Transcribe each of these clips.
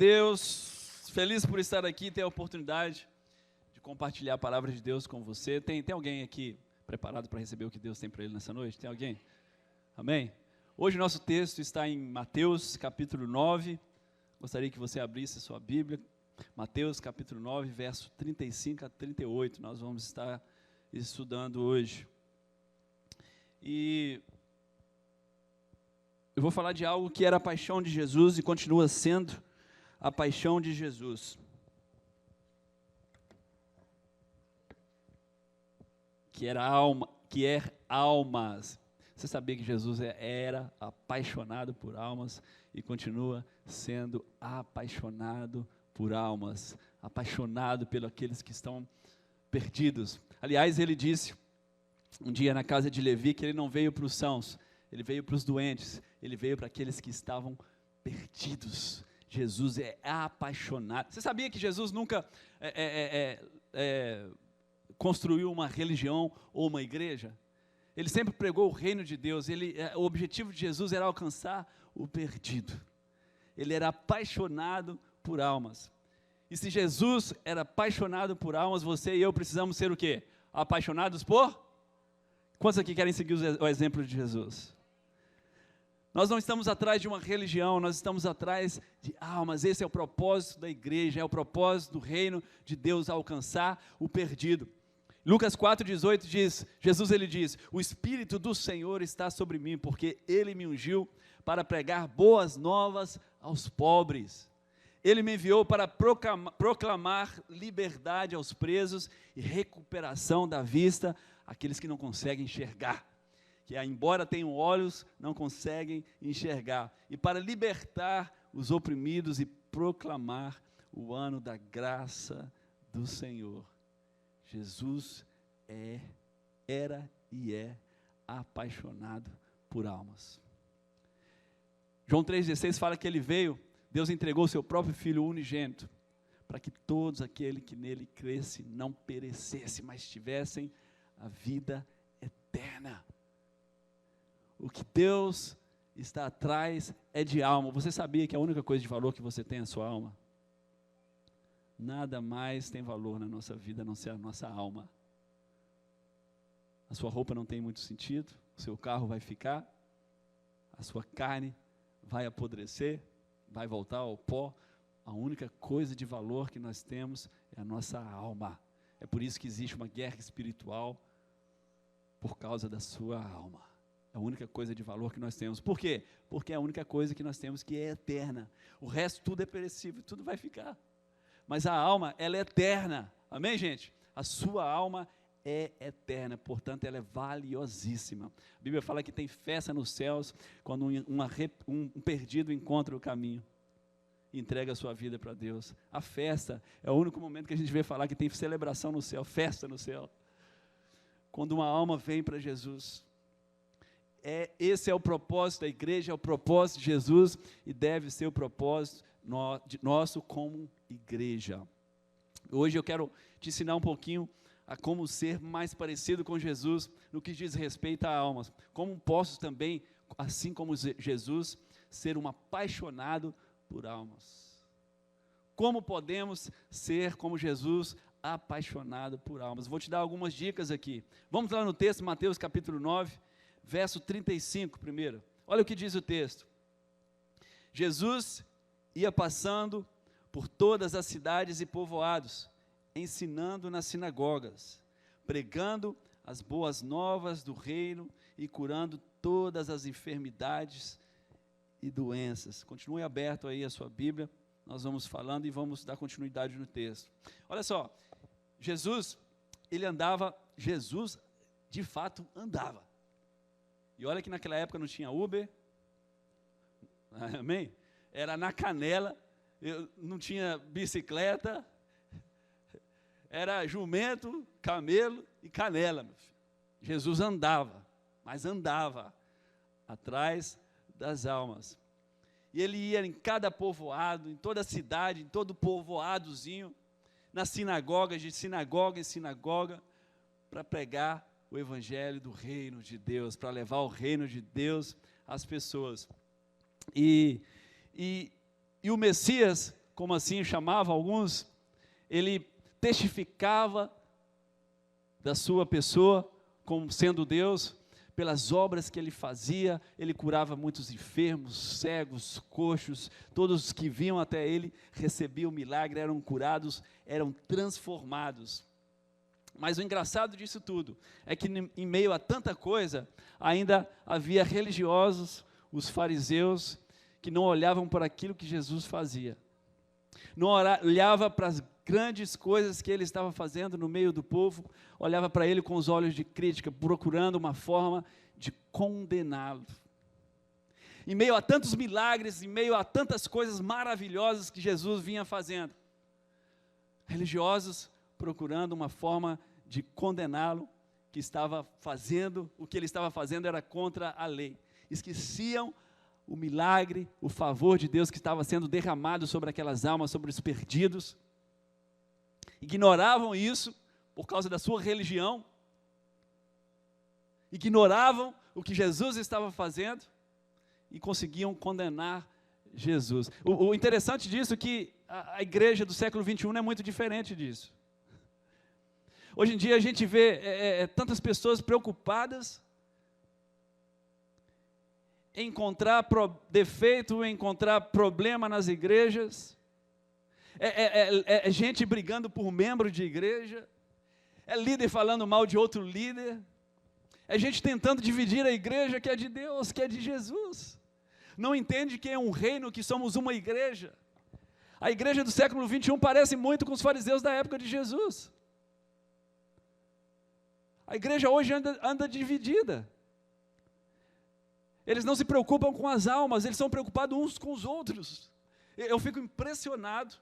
Deus, feliz por estar aqui e ter a oportunidade de compartilhar a palavra de Deus com você. Tem alguém aqui preparado para receber o que Deus tem para ele nessa noite? Tem alguém? Amém? Hoje o nosso texto está em Mateus capítulo 9, gostaria que você abrisse a sua Bíblia, Mateus capítulo 9, verso 35 a 38, nós vamos estar estudando hoje. E eu vou falar de algo que era a paixão de Jesus e continua sendo a paixão de Jesus. Que é almas. Você sabia que Jesus era apaixonado por almas e continua sendo apaixonado por almas, apaixonado pelos aqueles que estão perdidos. Aliás, ele disse um dia na casa de Levi que ele não veio para os sãos, ele veio para os doentes, ele veio para aqueles que estavam perdidos. Jesus é apaixonado. Você sabia que Jesus nunca construiu uma religião ou uma igreja? Ele sempre pregou o reino de Deus. O objetivo de Jesus era alcançar o perdido. Ele era apaixonado por almas. E se Jesus era apaixonado por almas, você e eu precisamos ser o quê? Apaixonados por? Quantos aqui querem seguir o exemplo de Jesus? Nós não estamos atrás de uma religião, nós estamos atrás de almas. Esse é o propósito da igreja, é o propósito do reino de Deus alcançar o perdido. Lucas 4,18 diz, ele diz, o Espírito do Senhor está sobre mim, porque Ele me ungiu para pregar boas novas aos pobres. Ele me enviou para proclamar liberdade aos presos e recuperação da vista àqueles que não conseguem enxergar. Que embora tenham olhos, não conseguem enxergar. E para libertar os oprimidos e proclamar o ano da graça do Senhor. Jesus era e é apaixonado por almas. João 3,16 fala que ele veio, Deus entregou o seu próprio Filho unigênito, para que todos aqueles que nele crescem não perecessem, mas tivessem a vida eterna. O que Deus está atrás é de alma. Você sabia que a única coisa de valor que você tem é a sua alma? Nada mais tem valor na nossa vida a não ser a nossa alma. A sua roupa não tem muito sentido, o seu carro vai ficar, a sua carne vai apodrecer, vai voltar ao pó. A única coisa de valor que nós temos é a nossa alma. É por isso que existe uma guerra espiritual por causa da sua alma. É a única coisa de valor que nós temos. Por quê? Porque é a única coisa que nós temos que é eterna. O resto tudo é perecível, tudo vai ficar. Mas a alma, ela é eterna. Amém, gente? A sua alma é eterna, portanto, ela é valiosíssima. A Bíblia fala que tem festa nos céus quando um perdido encontra o caminho e entrega a sua vida para Deus. A festa é o único momento que a gente vê falar que tem celebração no céu, festa no céu. Quando uma alma vem para Jesus. Esse é o propósito da igreja, é o propósito de Jesus e deve ser o propósito nosso como igreja. Hoje eu quero te ensinar um pouquinho a como ser mais parecido com Jesus no que diz respeito a almas. Como posso também, assim como Jesus, ser um apaixonado por almas. Como podemos ser como Jesus, apaixonado por almas? Vou te dar algumas dicas aqui. Vamos lá no texto, Mateus capítulo 9, verso 35 primeiro. Olha o que diz o texto. Jesus ia passando por todas as cidades e povoados, ensinando nas sinagogas, pregando as boas novas do reino e curando todas as enfermidades e doenças. Continue aberto aí a sua Bíblia, nós vamos falando e vamos dar continuidade no texto. Olha só, Jesus de fato andava. E olha que naquela época não tinha Uber, amém? Era na canela, não tinha bicicleta, era jumento, camelo e canela, meu filho. Jesus andava, mas andava atrás das almas. E ele ia em cada povoado, em toda cidade, em todo povoadozinho, nas sinagogas, de sinagoga em sinagoga, para pregar o evangelho do reino de Deus, para levar o reino de Deus às pessoas. E o Messias, como assim chamava alguns, ele testificava da sua pessoa como sendo Deus, pelas obras que ele fazia. Ele curava muitos enfermos, cegos, coxos, todos os que vinham até ele recebiam o milagre, eram curados, eram transformados. Mas o engraçado disso tudo é que em meio a tanta coisa, ainda havia religiosos, os fariseus, que não olhavam para aquilo que Jesus fazia, não olhava para as grandes coisas que ele estava fazendo no meio do povo, olhava para ele com os olhos de crítica, procurando uma forma de condená-lo. Em meio a tantos milagres, em meio a tantas coisas maravilhosas que Jesus vinha fazendo, religiosos procurando uma forma de condená-lo, que estava fazendo, o que ele estava fazendo era contra a lei. Esqueciam o milagre, o favor de Deus que estava sendo derramado sobre aquelas almas, sobre os perdidos. Ignoravam isso por causa da sua religião, ignoravam o que Jesus estava fazendo e conseguiam condenar Jesus. O interessante disso é que a igreja do século 21 não é muito diferente disso. Hoje em dia a gente vê tantas pessoas preocupadas em encontrar defeito, em encontrar problema nas igrejas, é gente brigando por membro de igreja, é líder falando mal de outro líder, é gente tentando dividir a igreja que é de Deus, que é de Jesus, não entende que é um reino, que somos uma igreja. A igreja do século 21 parece muito com os fariseus da época de Jesus. A igreja hoje anda dividida. Eles não se preocupam com as almas, eles são preocupados uns com os outros. Eu fico impressionado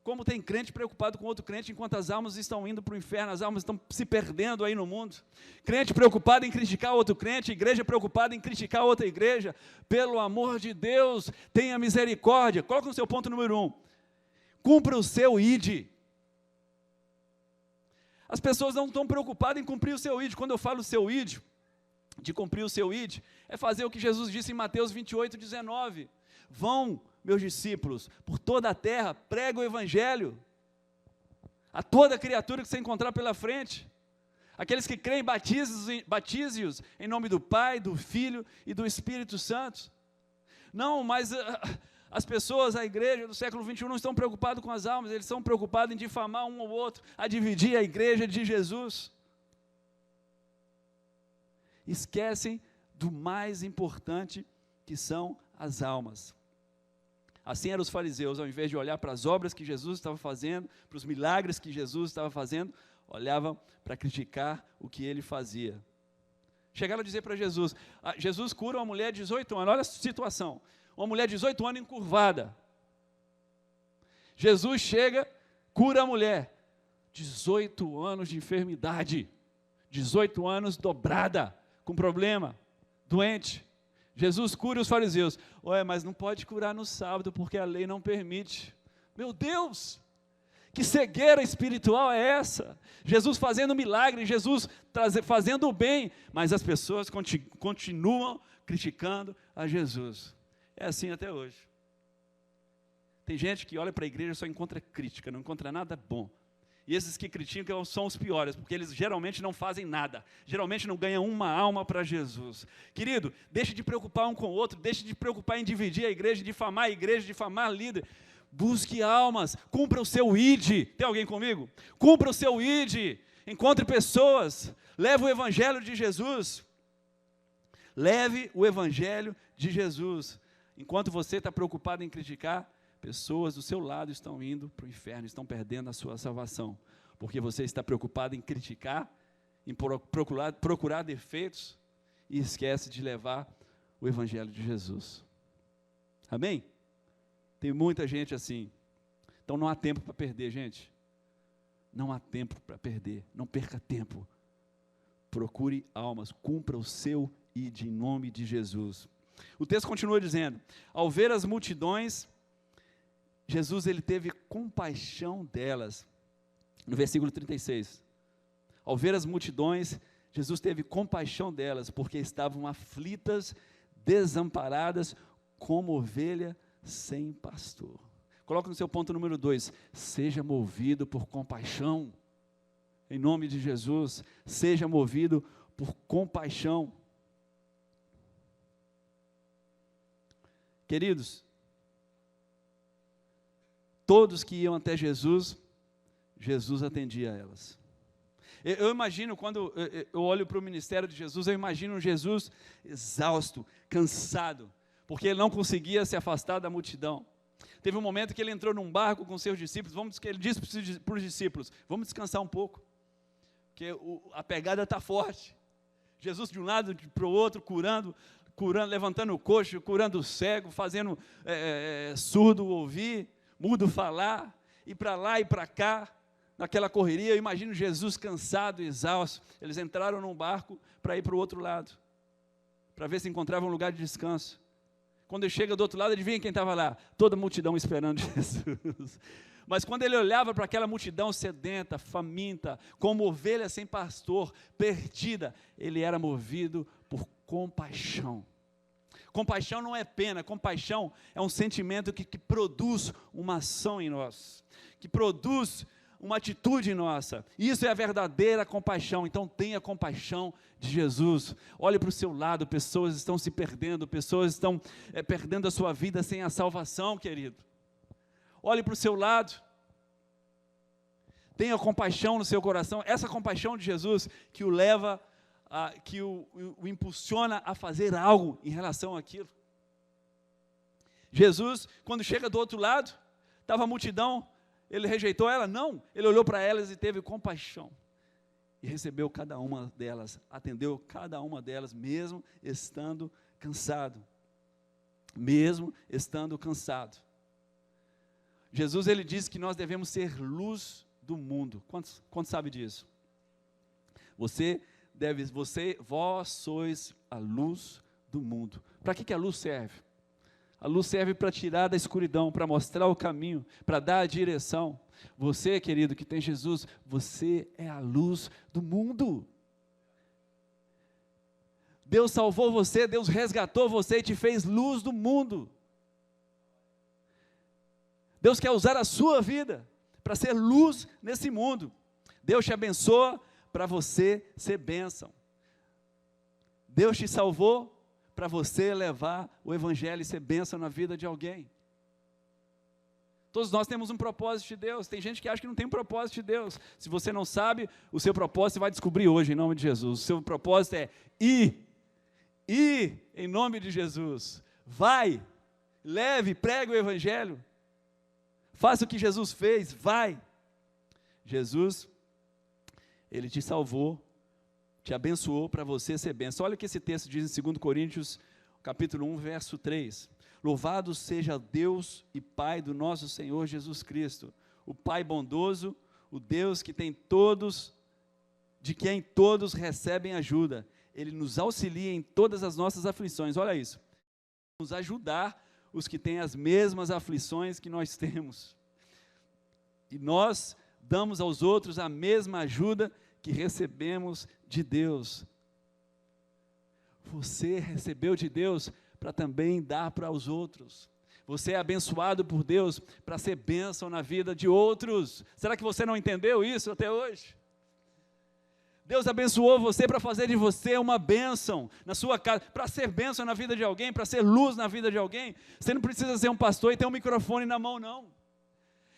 como tem crente preocupado com outro crente, enquanto as almas estão indo para o inferno, as almas estão se perdendo aí no mundo. Crente preocupado em criticar outro crente, igreja preocupada em criticar outra igreja. Pelo amor de Deus, tenha misericórdia. Coloca no seu ponto número 1. Cumpra o seu ID. As pessoas não estão preocupadas em cumprir o seu ID. Quando eu falo seu ID, de cumprir o seu ID, é fazer o que Jesus disse em Mateus 28:19. Vão, meus discípulos, por toda a terra, prega o evangelho a toda criatura que você encontrar pela frente. Aqueles que creem, batize-os em nome do Pai, do Filho e do Espírito Santo. Não, mas as pessoas, a igreja do século 21 não estão preocupados com as almas, eles estão preocupados em difamar um ou outro, a dividir a igreja de Jesus. Esquecem do mais importante, que são as almas. Assim eram os fariseus, ao invés de olhar para as obras que Jesus estava fazendo, para os milagres que Jesus estava fazendo, olhavam para criticar o que ele fazia. Chegaram a dizer para Jesus, Jesus cura uma mulher de 18 anos, olha a situação, uma mulher de 18 anos encurvada. Jesus chega, cura a mulher, 18 anos de enfermidade, 18 anos dobrada, com problema, doente. Jesus cura os fariseus. Ué, mas não pode curar no sábado, porque a lei não permite. Meu Deus, que cegueira espiritual é essa? Jesus fazendo milagre, Jesus fazendo o bem, mas as pessoas continuam criticando a Jesus. É assim até hoje. Tem gente que olha para a igreja e só encontra crítica, não encontra nada bom. E esses que criticam são os piores, porque eles geralmente não fazem nada, geralmente não ganham uma alma para Jesus. Querido, deixe de preocupar um com o outro, deixe de preocupar em dividir a igreja, difamar líder. Busque almas, cumpra o seu ID. Tem alguém comigo? Cumpra o seu ID, encontre pessoas, leve o evangelho de Jesus. Leve o evangelho de Jesus. Enquanto você está preocupado em criticar, pessoas do seu lado estão indo para o inferno, estão perdendo a sua salvação, porque você está preocupado em criticar, em procurar defeitos, e esquece de levar o evangelho de Jesus. Amém? Tem muita gente assim. Então não há tempo para perder, gente. Não há tempo para perder, não perca tempo. Procure almas, cumpra o seu ID em nome de Jesus. O texto continua dizendo, ao ver as multidões, Jesus ele teve compaixão delas. No versículo 36. Ao ver as multidões, Jesus teve compaixão delas, porque estavam aflitas, desamparadas, como ovelha sem pastor. Coloca no seu ponto número 2, seja movido por compaixão, em nome de Jesus, seja movido por compaixão. Queridos, todos que iam até Jesus, Jesus atendia a elas. Eu imagino, quando eu olho para o ministério de Jesus, eu imagino Jesus exausto, cansado, porque ele não conseguia se afastar da multidão. Teve um momento que ele entrou num barco com seus discípulos, ele disse para os discípulos, vamos descansar um pouco, porque a pegada está forte. Jesus de um lado para o outro, curando, levantando o coxo, curando o cego, fazendo surdo ouvir, mudo falar, e para lá e para cá, naquela correria. Eu imagino Jesus cansado, exausto. Eles entraram num barco para ir para o outro lado, para ver se encontravam um lugar de descanso. Quando ele chega do outro lado, adivinha quem estava lá? Toda a multidão esperando Jesus. Mas quando ele olhava para aquela multidão sedenta, faminta, como ovelha sem pastor, perdida, ele era movido por compaixão. Compaixão não é pena, compaixão é um sentimento que produz uma ação em nós, que produz uma atitude nossa. Isso é a verdadeira compaixão. Então tenha compaixão de Jesus. Olhe para o seu lado, pessoas estão se perdendo, pessoas estão perdendo a sua vida sem a salvação, querido. Olhe para o seu lado. Tenha compaixão no seu coração. Essa compaixão de Jesus que o leva, que o impulsiona a fazer algo em relação àquilo. Jesus, quando chega do outro lado, estava a multidão, ele rejeitou ela? Não, ele olhou para elas e teve compaixão, e recebeu cada uma delas, atendeu cada uma delas, mesmo estando cansado, Jesus, ele disse que nós devemos ser luz do mundo. Quantos sabem disso? Vós sois a luz do mundo. Para que a luz serve? A luz serve para tirar da escuridão, para mostrar o caminho, para dar a direção. Você, querido, que tem Jesus, você é a luz do mundo. Deus salvou você, Deus resgatou você e te fez luz do mundo. Deus quer usar a sua vida para ser luz nesse mundo. Deus te abençoa para você ser bênção. Deus te salvou para você levar o evangelho e ser bênção na vida de alguém. Todos nós temos um propósito de Deus. Tem gente que acha que não tem um propósito de Deus. Se você não sabe o seu propósito, você vai descobrir hoje, em nome de Jesus. O seu propósito é ir em nome de Jesus. Vai, leve, pregue o evangelho. Faça o que Jesus fez, vai. Jesus, ele te salvou, te abençoou para você ser bênção. Olha o que esse texto diz em 2 Coríntios, capítulo 1, verso 3. Louvado seja Deus e Pai do nosso Senhor Jesus Cristo, o Pai bondoso, o Deus que tem todos, de quem todos recebem ajuda. Ele nos auxilia em todas as nossas aflições. Olha isso. Nos ajudar os que têm as mesmas aflições que nós temos. E nós damos aos outros a mesma ajuda que recebemos de Deus. Você recebeu de Deus para também dar para os outros. Você é abençoado por Deus para ser bênção na vida de outros. Será que você não entendeu isso até hoje? Deus abençoou você para fazer de você uma bênção na sua casa, para ser bênção na vida de alguém, para ser luz na vida de alguém. Você não precisa ser um pastor e ter um microfone na mão, não.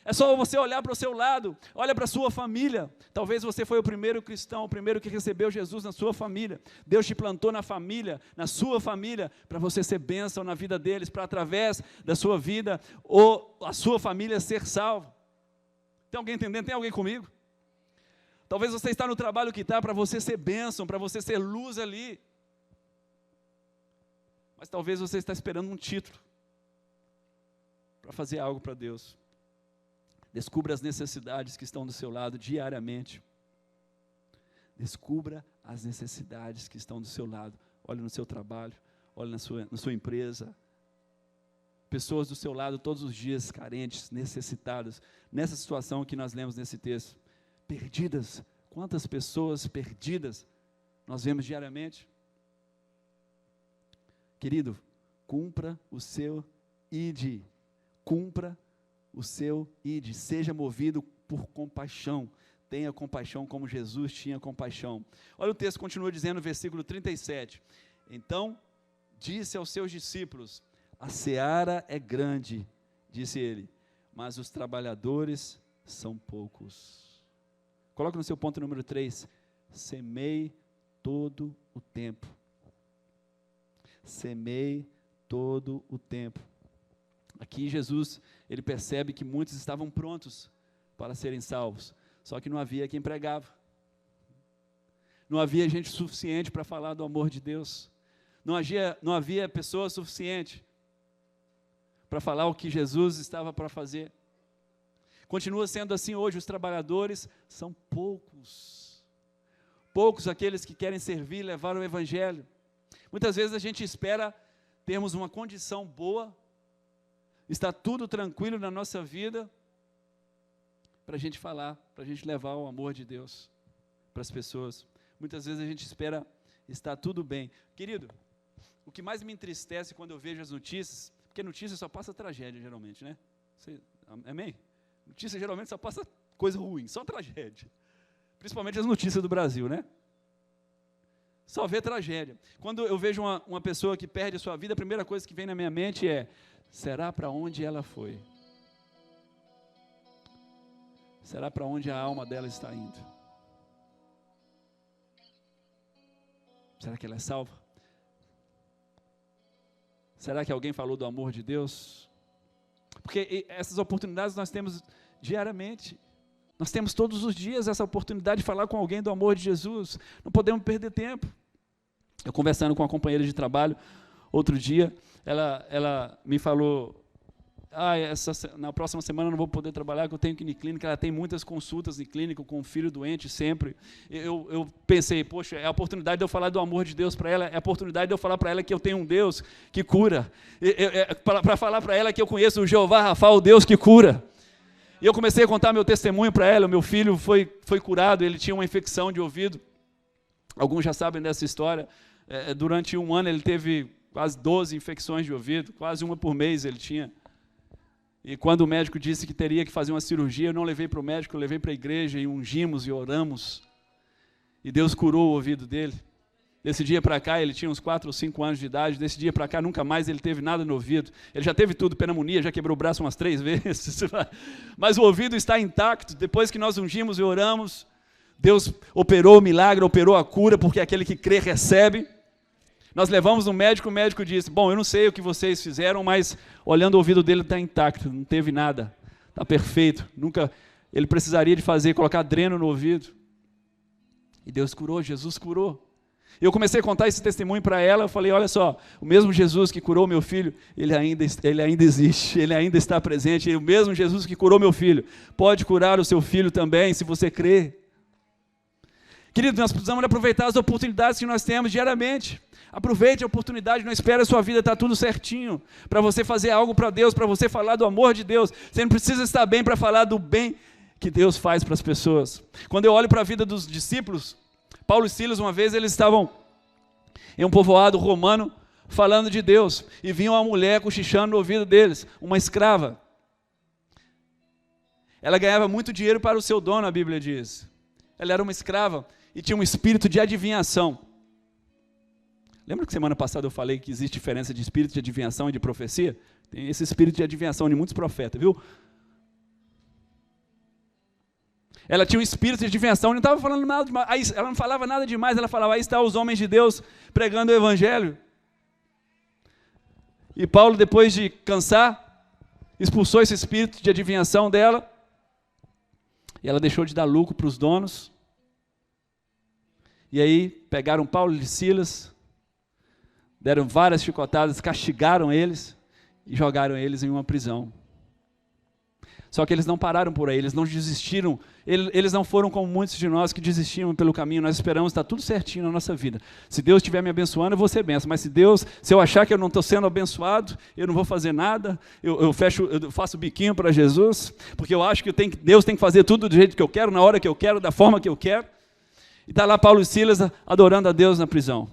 É só você olhar para o seu lado, olha para a sua família. Talvez você foi o primeiro cristão, o primeiro que recebeu Jesus na sua família. Deus te plantou na família, na sua família, para você ser bênção na vida deles, para através da sua vida, ou a sua família ser salva. Tem alguém entendendo? Tem alguém comigo? Talvez você está no trabalho que está para você ser bênção, para você ser luz ali. Mas talvez você está esperando um título para fazer algo para Deus. Descubra as necessidades que estão do seu lado diariamente. Descubra as necessidades que estão do seu lado. Olhe no seu trabalho, olhe na sua empresa. Pessoas do seu lado todos os dias, carentes, necessitadas. Nessa situação que nós lemos nesse texto. Perdidas. Quantas pessoas perdidas nós vemos diariamente? Querido, cumpra o seu ID. Cumpra o seu ide, seja movido por compaixão, tenha compaixão como Jesus tinha compaixão. Olha o texto, continua dizendo no versículo 37, então disse aos seus discípulos, a seara é grande, disse ele, mas os trabalhadores são poucos. Coloca no seu ponto número 3, semei todo o tempo. Semei todo o tempo. Aqui Jesus, ele percebe que muitos estavam prontos para serem salvos, só que não havia quem pregava. Não havia gente suficiente para falar do amor de Deus. Não havia pessoa suficiente para falar o que Jesus estava para fazer. Continua sendo assim hoje, os trabalhadores são poucos. Poucos aqueles que querem servir, levar o evangelho. Muitas vezes a gente espera termos uma condição boa, está tudo tranquilo na nossa vida, para a gente falar, para a gente levar o amor de Deus para as pessoas. Muitas vezes a gente espera estar tudo bem. Querido, o que mais me entristece quando eu vejo as notícias, porque notícia só passa tragédia geralmente, né? Amém? Notícia geralmente só passa coisa ruim, só tragédia. Principalmente as notícias do Brasil, né? Só vê tragédia. Quando eu vejo uma pessoa que perde a sua vida, a primeira coisa que vem na minha mente é, será para onde ela foi? Será para onde a alma dela está indo? Será que ela é salva? Será que alguém falou do amor de Deus? Porque essas oportunidades nós temos diariamente. Nós temos todos os dias essa oportunidade de falar com alguém do amor de Jesus. Não podemos perder tempo. Eu conversando com uma companheira de trabalho, outro dia, ela me falou, na próxima semana eu não vou poder trabalhar, porque eu tenho que ir em clínica. Ela tem muitas consultas em clínica, com um filho doente sempre. Eu pensei, poxa, é a oportunidade de eu falar do amor de Deus para ela, é a oportunidade de eu falar para ela que eu tenho um Deus que cura, para falar para ela que eu conheço o Jeová Rafa, o Deus que cura. E eu comecei a contar meu testemunho para ela. O meu filho foi curado, ele tinha uma infecção de ouvido. Alguns já sabem dessa história. Durante um ano ele teve quase 12 infecções de ouvido, quase uma por mês ele tinha. E quando o médico disse que teria que fazer uma cirurgia, eu não levei para o médico, eu levei para a igreja e ungimos e oramos. E Deus curou o ouvido dele. Desse dia para cá, ele tinha uns 4 ou 5 anos de idade, desse dia para cá nunca mais ele teve nada no ouvido. Ele já teve tudo, pneumonia, já quebrou o braço umas 3 vezes. Mas o ouvido está intacto. Depois que nós ungimos e oramos, Deus operou o milagre, operou a cura, porque aquele que crê recebe. Nós levamos no médico, o médico disse, bom, eu não sei o que vocês fizeram, mas olhando o ouvido dele está intacto, não teve nada, está perfeito. Nunca, ele precisaria de colocar dreno no ouvido. E Deus curou, Jesus curou. Eu comecei a contar esse testemunho para ela, eu falei, olha só, o mesmo Jesus que curou meu filho, ele ainda existe, ele ainda está presente, o mesmo Jesus que curou meu filho, pode curar o seu filho também, se você crer. Querido, nós precisamos aproveitar as oportunidades que nós temos diariamente. Aproveite a oportunidade, não espere a sua vida estar tudo certinho, para você fazer algo para Deus, para você falar do amor de Deus. Você não precisa estar bem para falar do bem que Deus faz para as pessoas. Quando eu olho para a vida dos discípulos, Paulo e Silas, uma vez, eles estavam em um povoado romano, falando de Deus, e vinha uma mulher cochichando no ouvido deles, uma escrava. Ela ganhava muito dinheiro para o seu dono, a Bíblia diz. Ela era uma escrava e tinha um espírito de adivinhação. Lembra que semana passada eu falei que existe diferença de espírito de adivinhação e de profecia? Tem esse espírito de adivinhação de muitos profetas, viu? Ela tinha um espírito de adivinhação, não estava falando nada demais, ela não falava nada demais, ela falava, aí está os homens de Deus pregando o evangelho. E Paulo, depois de cansar, expulsou esse espírito de adivinhação dela, e ela deixou de dar lucro para os donos. E aí pegaram Paulo e Silas, deram várias chicotadas, castigaram eles e jogaram eles em uma prisão. Só que eles não pararam por aí, eles não desistiram, eles não foram como muitos de nós que desistiam pelo caminho. Nós esperamos estar tudo certinho na nossa vida. Se Deus estiver me abençoando, eu vou ser benção, mas se eu achar que eu não estou sendo abençoado, eu não vou fazer nada, eu faço biquinho para Jesus, porque eu acho que Deus tem que fazer tudo do jeito que eu quero, na hora que eu quero, da forma que eu quero. E está lá Paulo e Silas adorando a Deus na prisão,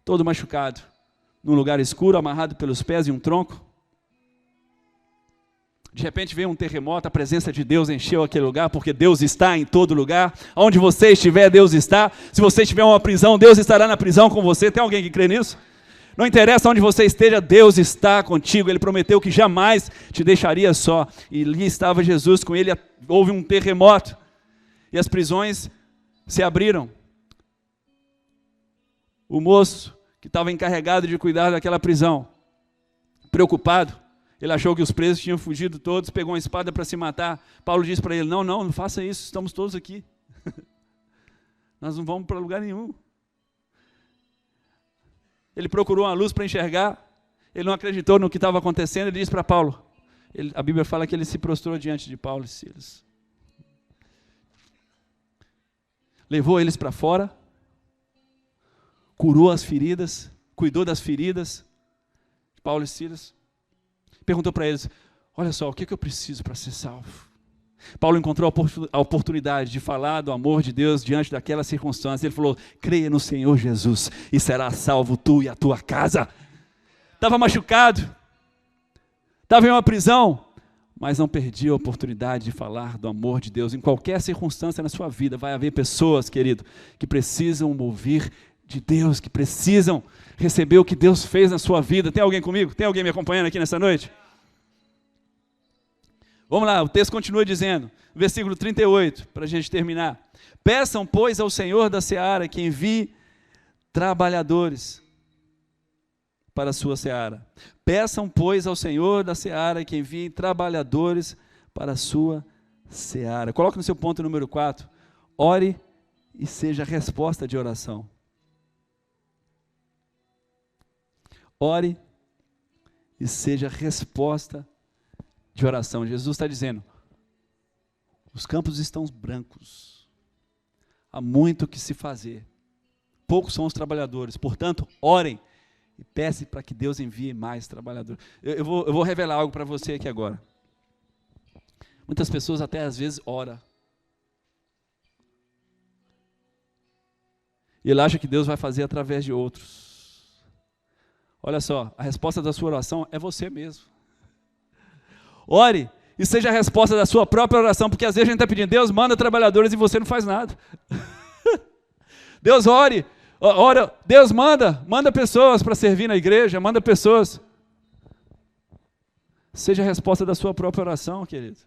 todo machucado, num lugar escuro, amarrado pelos pés em um tronco. De repente veio um terremoto, a presença de Deus encheu aquele lugar, porque Deus está em todo lugar. Onde você estiver, Deus está. Se você estiver em uma prisão, Deus estará na prisão com você. Tem alguém que crê nisso? Não interessa onde você esteja, Deus está contigo. Ele prometeu que jamais te deixaria só. E ali estava Jesus com ele, houve um terremoto. E as prisões se abriram. O moço que estava encarregado de cuidar daquela prisão, preocupado, ele achou que os presos tinham fugido todos, pegou uma espada para se matar. Paulo disse para ele, não faça isso, estamos todos aqui. Nós não vamos para lugar nenhum. Ele procurou uma luz para enxergar, ele não acreditou no que estava acontecendo, ele disse para Paulo, a Bíblia fala que ele se prostrou diante de Paulo e Silas. Levou eles para fora, curou as feridas, cuidou das feridas de Paulo e Silas. Perguntou para eles, olha só, o que eu preciso para ser salvo? Paulo encontrou a oportunidade de falar do amor de Deus diante daquela circunstância. Ele falou, creia no Senhor Jesus e será salvo tu e a tua casa. Estava machucado, estava em uma prisão, mas não perdi a oportunidade de falar do amor de Deus. Em qualquer circunstância na sua vida, vai haver pessoas, querido, que precisam ouvir de Deus, que precisam receber o que Deus fez na sua vida. Tem alguém comigo? Tem alguém me acompanhando aqui nessa noite? Vamos lá, o texto continua dizendo, versículo 38, para a gente terminar. Peçam, pois, ao Senhor da seara que envie trabalhadores para a sua seara. Peçam, pois, ao Senhor da seara que envie trabalhadores para a sua seara. Coloque no seu ponto número 4. Ore e seja resposta de oração. Ore e seja resposta de oração. Jesus está dizendo, os campos estão brancos, há muito o que se fazer, poucos são os trabalhadores, portanto, orem e peçam para que Deus envie mais trabalhadores. Eu vou revelar algo para você aqui agora. Muitas pessoas até às vezes oram, e ele acha que Deus vai fazer através de outros. Olha só, a resposta da sua oração é você mesmo. Ore e seja a resposta da sua própria oração, porque às vezes a gente está pedindo, Deus manda trabalhadores e você não faz nada. Deus ora, Deus manda pessoas para servir na igreja, manda pessoas. Seja a resposta da sua própria oração, querido.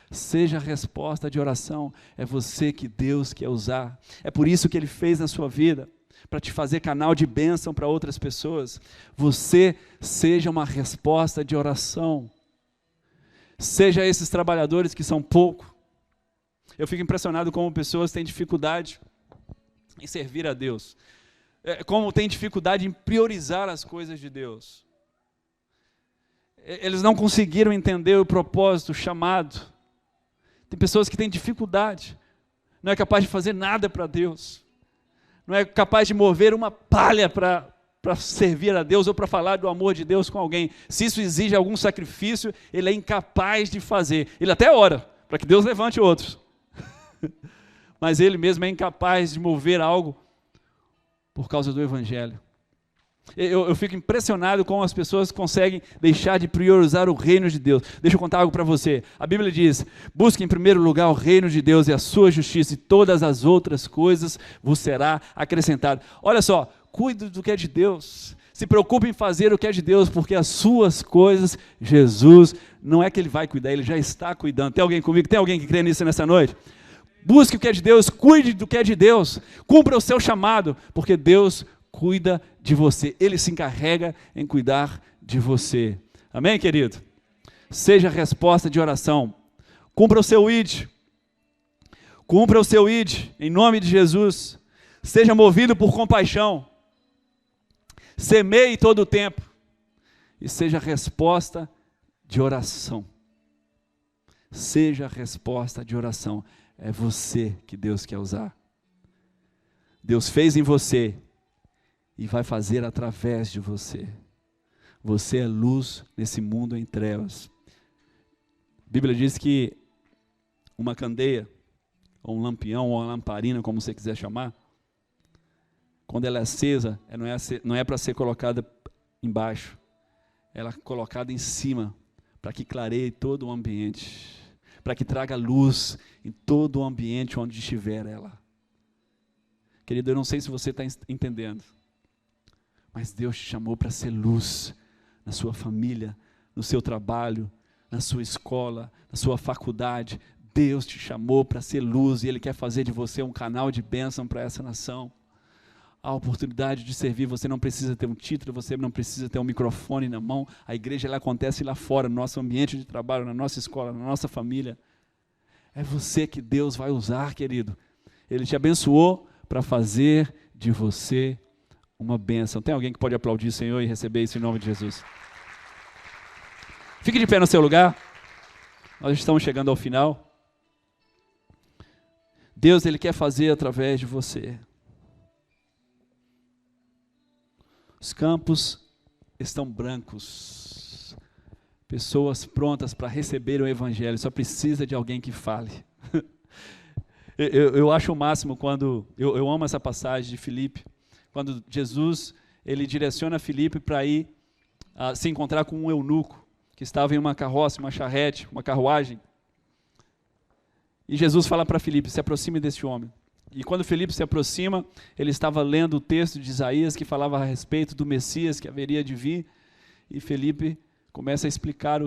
Seja a resposta de oração, é você que Deus quer usar. É por isso que Ele fez na sua vida, para te fazer canal de bênção para outras pessoas. Você seja uma resposta de oração. Seja esses trabalhadores que são pouco. Eu fico impressionado como pessoas têm dificuldade em servir a Deus. Como têm dificuldade em priorizar as coisas de Deus. Eles não conseguiram entender o propósito, o chamado. Tem pessoas que têm dificuldade. Não é capaz de fazer nada para Deus. Não é capaz de mover uma palha para servir a Deus ou para falar do amor de Deus com alguém. Se isso exige algum sacrifício, ele é incapaz de fazer. Ele até ora para que Deus levante outros. Mas ele mesmo é incapaz de mover algo por causa do Evangelho. Eu fico impressionado como as pessoas conseguem deixar de priorizar o reino de Deus. Deixa eu contar algo para você. A Bíblia diz, busque em primeiro lugar o reino de Deus e a sua justiça, e todas as outras coisas vos será acrescentado. Olha só, cuide do que é de Deus. Se preocupe em fazer o que é de Deus, porque as suas coisas, Jesus, não é que Ele vai cuidar, Ele já está cuidando. Tem alguém comigo? Tem alguém que crê nisso nessa noite? Busque o que é de Deus, cuide do que é de Deus, cumpra o seu chamado, porque Deus cuida de você, Ele se encarrega em cuidar de você. Amém, querido? Seja a resposta de oração. Cumpra o seu ID. Cumpra o seu ID, em nome de Jesus. Seja movido por compaixão. Semeie todo o tempo. E seja a resposta de oração. Seja a resposta de oração. É você que Deus quer usar. Deus fez em você e vai fazer através de você. Você é luz nesse mundo em trevas. A Bíblia diz que uma candeia, ou um lampião, ou uma lamparina, como você quiser chamar, quando ela é acesa, não é para ser colocada embaixo, ela é colocada em cima, para que clareie todo o ambiente, para que traga luz em todo o ambiente onde estiver ela. Querido, eu não sei se você está entendendo, mas Deus te chamou para ser luz na sua família, no seu trabalho, na sua escola, na sua faculdade. Deus te chamou para ser luz e Ele quer fazer de você um canal de bênção para essa nação. A oportunidade de servir, você não precisa ter um título, você não precisa ter um microfone na mão. A igreja ela acontece lá fora, no nosso ambiente de trabalho, na nossa escola, na nossa família. É você que Deus vai usar, querido. Ele te abençoou para fazer de você uma bênção. Tem alguém que pode aplaudir o Senhor e receber isso em nome de Jesus? Fique de pé no seu lugar. Nós estamos chegando ao final. Deus, Ele quer fazer através de você. Os campos estão brancos. Pessoas prontas para receber o Evangelho. Só precisa de alguém que fale. Eu acho o máximo quando... Eu amo essa passagem de Filipe. Quando Jesus, ele direciona Filipe para ir se encontrar com um eunuco, que estava em uma carroça, uma charrete, uma carruagem. E Jesus fala para Filipe, se aproxime desse homem. E quando Filipe se aproxima, ele estava lendo o texto de Isaías que falava a respeito do Messias que haveria de vir. E Filipe começa a explicar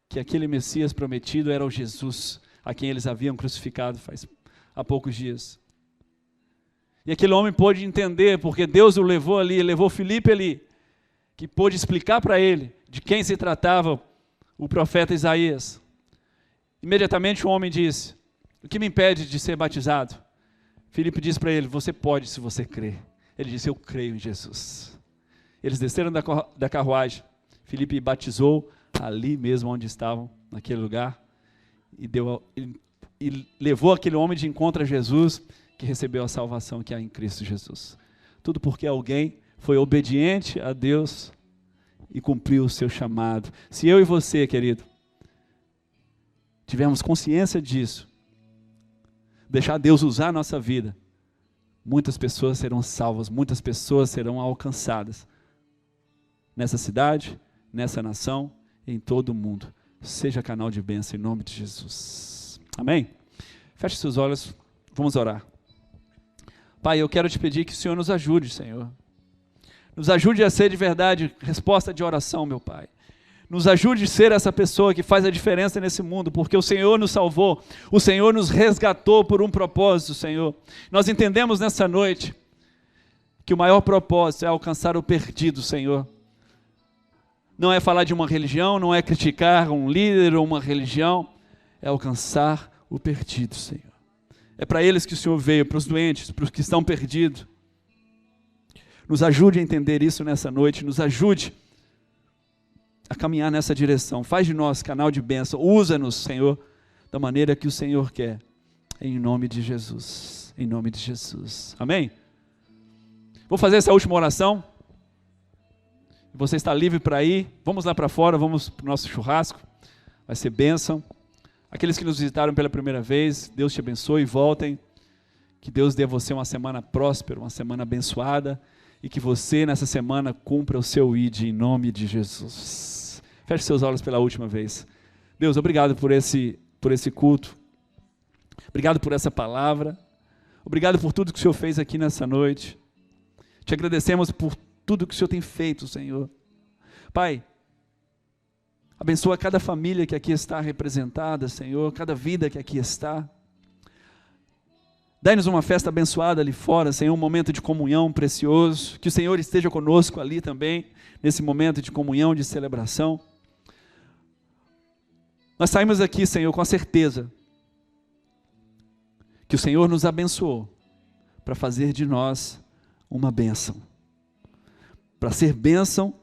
que aquele Messias prometido era o Jesus, a quem eles haviam crucificado há poucos dias. E aquele homem pôde entender, porque Deus o levou ali, levou Filipe ali, que pôde explicar para ele de quem se tratava o profeta Isaías. Imediatamente o homem disse, o que me impede de ser batizado? Filipe disse para ele, você pode se você crer. Ele disse, eu creio em Jesus. Eles desceram da carruagem, Filipe batizou ali mesmo onde estavam, naquele lugar, e levou aquele homem de encontro a Jesus, que recebeu a salvação que há em Cristo Jesus. Tudo porque alguém foi obediente a Deus e cumpriu o seu chamado. Se eu e você, querido, tivermos consciência disso, deixar Deus usar a nossa vida, muitas pessoas serão salvas, muitas pessoas serão alcançadas. Nessa cidade, nessa nação, em todo o mundo. Seja canal de bênção em nome de Jesus. Amém? Feche seus olhos, vamos orar. Pai, eu quero te pedir que o Senhor nos ajude, Senhor. Nos ajude a ser de verdade resposta de oração, meu Pai. Nos ajude a ser essa pessoa que faz a diferença nesse mundo, porque o Senhor nos salvou, o Senhor nos resgatou por um propósito, Senhor. Nós entendemos nessa noite que o maior propósito é alcançar o perdido, Senhor. Não é falar de uma religião, não é criticar um líder ou uma religião, é alcançar o perdido, Senhor. É para eles que o Senhor veio, para os doentes, para os que estão perdidos. Nos ajude a entender isso nessa noite, nos ajude a caminhar nessa direção. Faz de nós canal de bênção, usa-nos, Senhor, da maneira que o Senhor quer, em nome de Jesus, em nome de Jesus. Amém? Vou fazer essa última oração. Você está livre para ir, vamos lá para fora, vamos para o nosso churrasco, vai ser bênção. Aqueles que nos visitaram pela primeira vez, Deus te abençoe e voltem. Que Deus dê a você uma semana próspera, uma semana abençoada. E que você nessa semana cumpra o seu ID em nome de Jesus. Feche seus olhos pela última vez. Deus, obrigado por esse culto. Obrigado por essa palavra. Obrigado por tudo que o Senhor fez aqui nessa noite. Te agradecemos por tudo que o Senhor tem feito, Senhor. Pai, abençoa cada família que aqui está representada, Senhor, cada vida que aqui está. Dai-nos uma festa abençoada ali fora, Senhor, um momento de comunhão precioso, que o Senhor esteja conosco ali também, nesse momento de comunhão, de celebração. Nós saímos aqui, Senhor, com a certeza que o Senhor nos abençoou para fazer de nós uma bênção, para ser bênção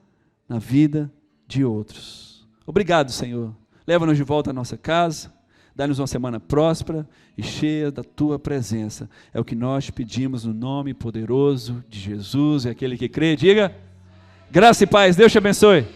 na vida de outros. Obrigado, Senhor. Leva-nos de volta à nossa casa, dá-nos uma semana próspera e cheia da Tua presença. É o que nós pedimos no nome poderoso de Jesus, e aquele que crê, diga, graça e paz, Deus te abençoe.